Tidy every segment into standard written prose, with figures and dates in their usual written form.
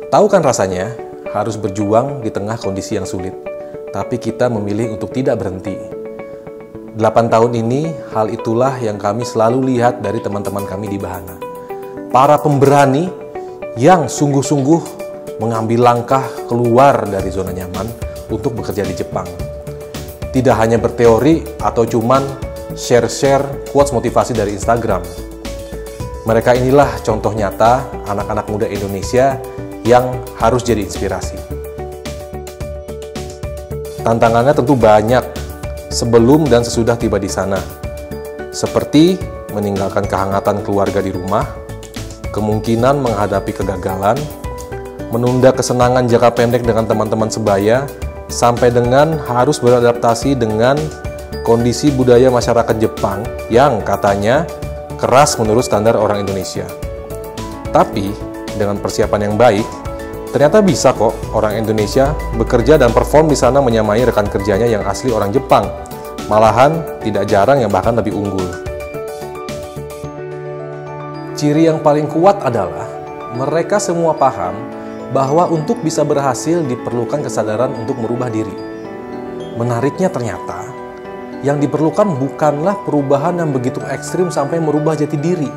Tahu kan rasanya harus berjuang di tengah kondisi yang sulit, tapi kita memilih untuk tidak berhenti. 8 tahun ini, hal itulah yang kami selalu lihat dari teman-teman kami di Bahana. Para pemberani yang sungguh-sungguh mengambil langkah keluar dari zona nyaman untuk bekerja di Jepang. Tidak hanya berteori atau cuman share-share quotes motivasi dari Instagram. Mereka inilah contoh nyata anak-anak muda Indonesia yang harus jadi inspirasi. Tantangannya tentu banyak sebelum dan sesudah tiba di sana, seperti meninggalkan kehangatan keluarga di rumah, kemungkinan menghadapi kegagalan, menunda kesenangan jangka pendek dengan teman-teman sebaya, sampai dengan harus beradaptasi dengan kondisi budaya masyarakat Jepang yang katanya keras menurut standar orang Indonesia. Tapi dengan persiapan yang baik, ternyata bisa kok orang Indonesia bekerja dan perform di sana menyamai rekan kerjanya yang asli orang Jepang. Malahan tidak jarang yang bahkan lebih unggul. Ciri yang paling kuat adalah mereka semua paham bahwa untuk bisa berhasil diperlukan kesadaran untuk merubah diri. Menariknya ternyata, yang diperlukan bukanlah perubahan yang begitu ekstrim sampai merubah jati diri,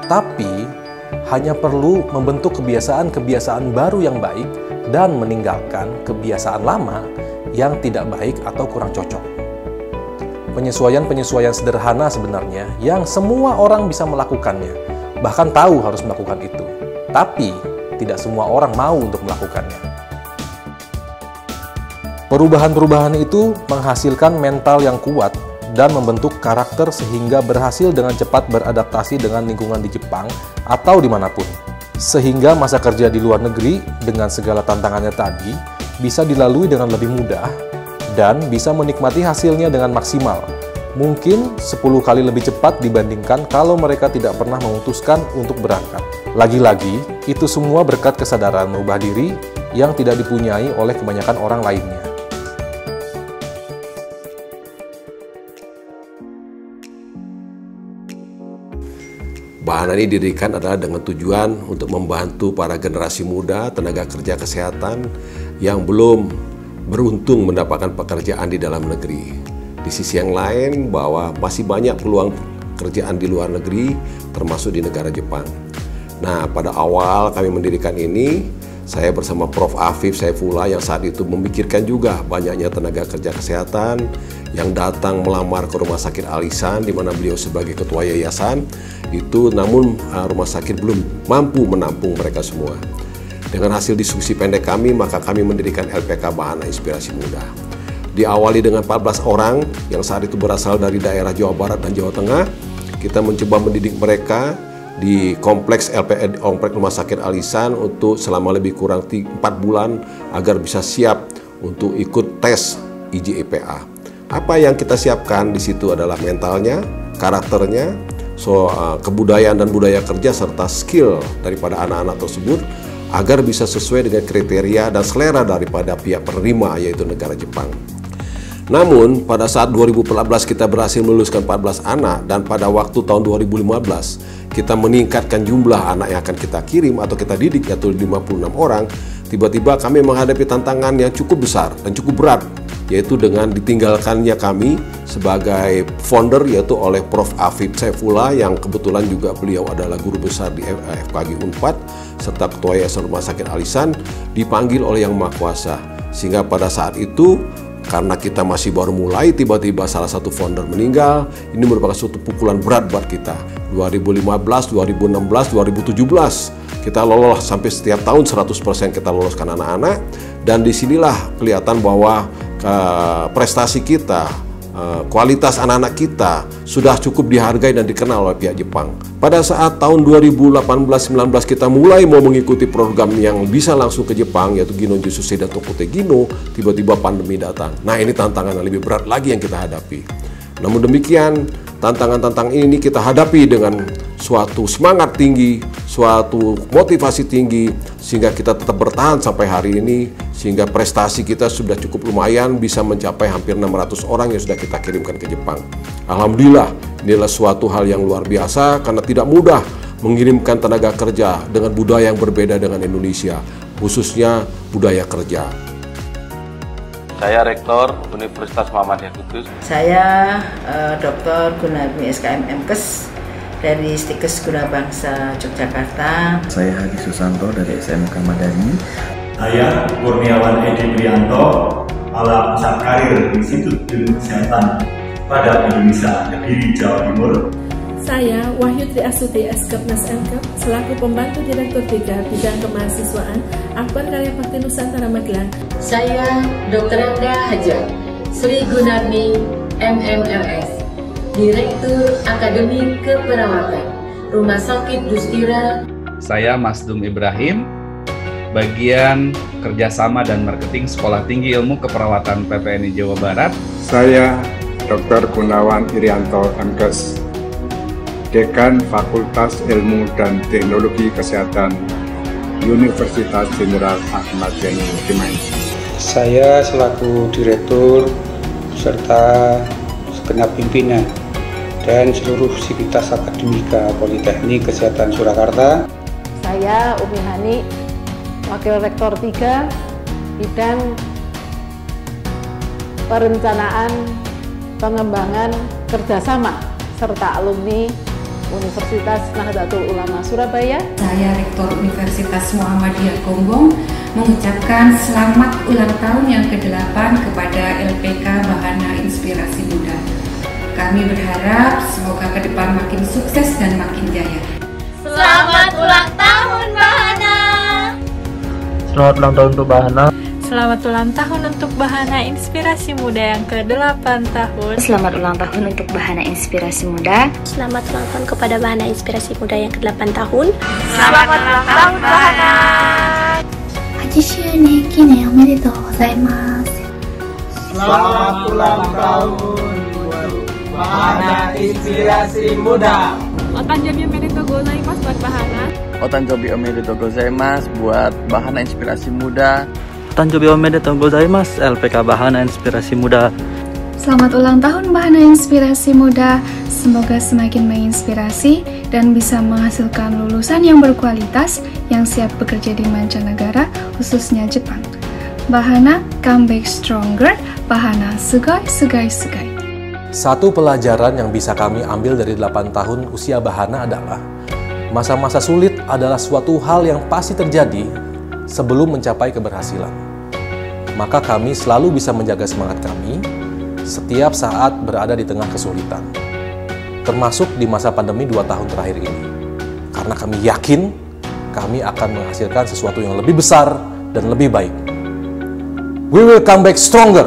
tapi hanya perlu membentuk kebiasaan-kebiasaan baru yang baik dan meninggalkan kebiasaan lama yang tidak baik atau kurang cocok. Penyesuaian-penyesuaian sederhana sebenarnya yang semua orang bisa melakukannya, bahkan tahu harus melakukan itu. Tapi tidak semua orang mau untuk melakukannya. Perubahan-perubahan itu menghasilkan mental yang kuat dan membentuk karakter sehingga berhasil dengan cepat beradaptasi dengan lingkungan di Jepang atau dimanapun. Sehingga masa kerja di luar negeri dengan segala tantangannya tadi bisa dilalui dengan lebih mudah dan bisa menikmati hasilnya dengan maksimal. Mungkin 10 kali lebih cepat dibandingkan kalau mereka tidak pernah memutuskan untuk berangkat. Lagi-lagi, itu semua berkat kesadaran merubah diri yang tidak dipunyai oleh kebanyakan orang lainnya. Bahana ini didirikan adalah dengan tujuan untuk membantu para generasi muda, tenaga kerja kesehatan yang belum beruntung mendapatkan pekerjaan di dalam negeri. Di sisi yang lain, bahwa masih banyak peluang kerjaan di luar negeri, termasuk di negara Jepang. Nah, pada awal kami mendirikan ini, saya bersama Prof. Afif Saifullah yang saat itu memikirkan juga banyaknya tenaga kerja kesehatan yang datang melamar ke Rumah Sakit Alisan, di mana beliau sebagai ketua yayasan itu, namun rumah sakit belum mampu menampung mereka semua. Dengan hasil diskusi pendek kami, maka kami mendirikan LPK Bahana Inspirasi Muda. Diawali dengan 14 orang yang saat itu berasal dari daerah Jawa Barat dan Jawa Tengah. Kita mencoba mendidik mereka di kompleks Rumah Sakit Alisan untuk selama lebih kurang 4 bulan agar bisa siap untuk ikut tes IJIPA. Apa yang kita siapkan di situ adalah mentalnya, karakternya, kebudayaan dan budaya kerja serta skill daripada anak-anak tersebut agar bisa sesuai dengan kriteria dan selera daripada pihak penerima, yaitu negara Jepang. Namun pada saat 2014 kita berhasil meluluskan 14 anak, dan pada waktu tahun 2015 kita meningkatkan jumlah anak yang akan kita kirim atau kita didik, yaitu 56 orang. Tiba-tiba kami menghadapi tantangan yang cukup besar dan cukup berat, yaitu dengan ditinggalkannya kami sebagai founder, yaitu oleh Prof. Afif Saifullah yang kebetulan juga beliau adalah guru besar di FKG Unpad serta ketua yayasan Rumah Sakit Alisan, dipanggil oleh Yang Maha Kuasa. Sehingga pada saat itu, karena kita masih baru mulai, tiba-tiba salah satu founder meninggal. Ini merupakan suatu pukulan berat buat kita. 2015, 2016, 2017 kita lolos sampai setiap tahun 100% kita loloskan anak-anak. Dan disinilah kelihatan bahwa prestasi kita, kualitas anak-anak kita sudah cukup dihargai dan dikenal oleh pihak Jepang. Pada saat tahun 2018-19 kita mulai mau mengikuti program yang bisa langsung ke Jepang, yaitu Ginonju Susei dan Tokute Gino, tiba-tiba pandemi datang. Nah, ini tantangan yang lebih berat lagi yang kita hadapi. Namun demikian, tantangan-tantangan ini kita hadapi dengan suatu semangat tinggi, suatu motivasi tinggi, sehingga kita tetap bertahan sampai hari ini, sehingga prestasi kita sudah cukup lumayan, bisa mencapai hampir 600 orang yang sudah kita kirimkan ke Jepang. Alhamdulillah, inilah suatu hal yang luar biasa, karena tidak mudah mengirimkan tenaga kerja dengan budaya yang berbeda dengan Indonesia, khususnya budaya kerja. Saya Rektor Universitas Muhammadiyah Kudus. Saya Dr. Gunarmi SKM MKes dari Stikes Guna Bangsa Yogyakarta. Saya Hadi Susanto dari SMK Madani. Saya Kurniawan Edi Prianto, Kepala Pusat Karir Institut Ilmu Kesehatan pada Indonesia, Kediri, Jawa Timur. Saya Wahyu Tri Astuti Eskepnas MK selaku pembantu Direktur 3 Bidang Kemahasiswaan Akbar Karya Bakti Nusantara Magelang. Saya Dr. Anda Hajar Sri Gunarmi MMRS, Direktur Akademi Keperawatan Rumah Sakit Dustira. Saya Masdum Ibrahim, bagian kerjasama dan marketing Sekolah Tinggi Ilmu Keperawatan PPNI Jawa Barat. Saya Dr. Gunawan Irianto MKes, Dekan Fakultas Ilmu dan Teknologi Kesehatan Universitas Jenderal Ahmad Yani Cimahi. Saya selaku Direktur serta segenap pimpinan dan seluruh sivitas akademika Politeknik Kesehatan Surakarta. Saya Umi Hani, Wakil Rektor 3 Bidang Perencanaan Pengembangan Kerjasama serta alumni Universitas Nahdlatul Ulama Surabaya. Saya Rektor Universitas Muhammadiyah Gonggong mengucapkan selamat ulang tahun yang ke-8 kepada LPK Bahana Inspirasi Muda. Kami berharap semoga ke depan makin sukses dan makin jaya. Selamat ulang tahun Bahana. Selamat ulang tahun untuk Bahana. Selamat ulang tahun untuk Bahana Inspirasi Muda yang ke-8 tahun. Selamat ulang tahun untuk Bahana Inspirasi Muda. Selamat ulang tahun kepada Bahana Inspirasi Muda yang ke-8 tahun. Selamat ulang tahun Bahana. 8周年記念おめでとうございます。 Selamat ulang tahun Bahana Inspirasi Muda. Otanjobi omedetou gozaimasu buat Bahana. Otanjobi omedetou gozaimasu buat Bahana Inspirasi Muda. Otanjobi omedetou gozaimasu LPK Bahana Inspirasi Muda. Selamat ulang tahun Bahana Inspirasi Muda. Semoga semakin menginspirasi dan bisa menghasilkan lulusan yang berkualitas yang siap bekerja di mancanegara, khususnya Jepang. Bahana come back stronger. Bahana sugoi sugoi sugoi. Satu pelajaran yang bisa kami ambil dari 8 tahun usia Bahana adalah masa-masa sulit adalah suatu hal yang pasti terjadi sebelum mencapai keberhasilan. Maka kami selalu bisa menjaga semangat kami setiap saat berada di tengah kesulitan. Termasuk di masa pandemi 2 tahun terakhir ini. Karena kami yakin kami akan menghasilkan sesuatu yang lebih besar dan lebih baik. We will come back stronger.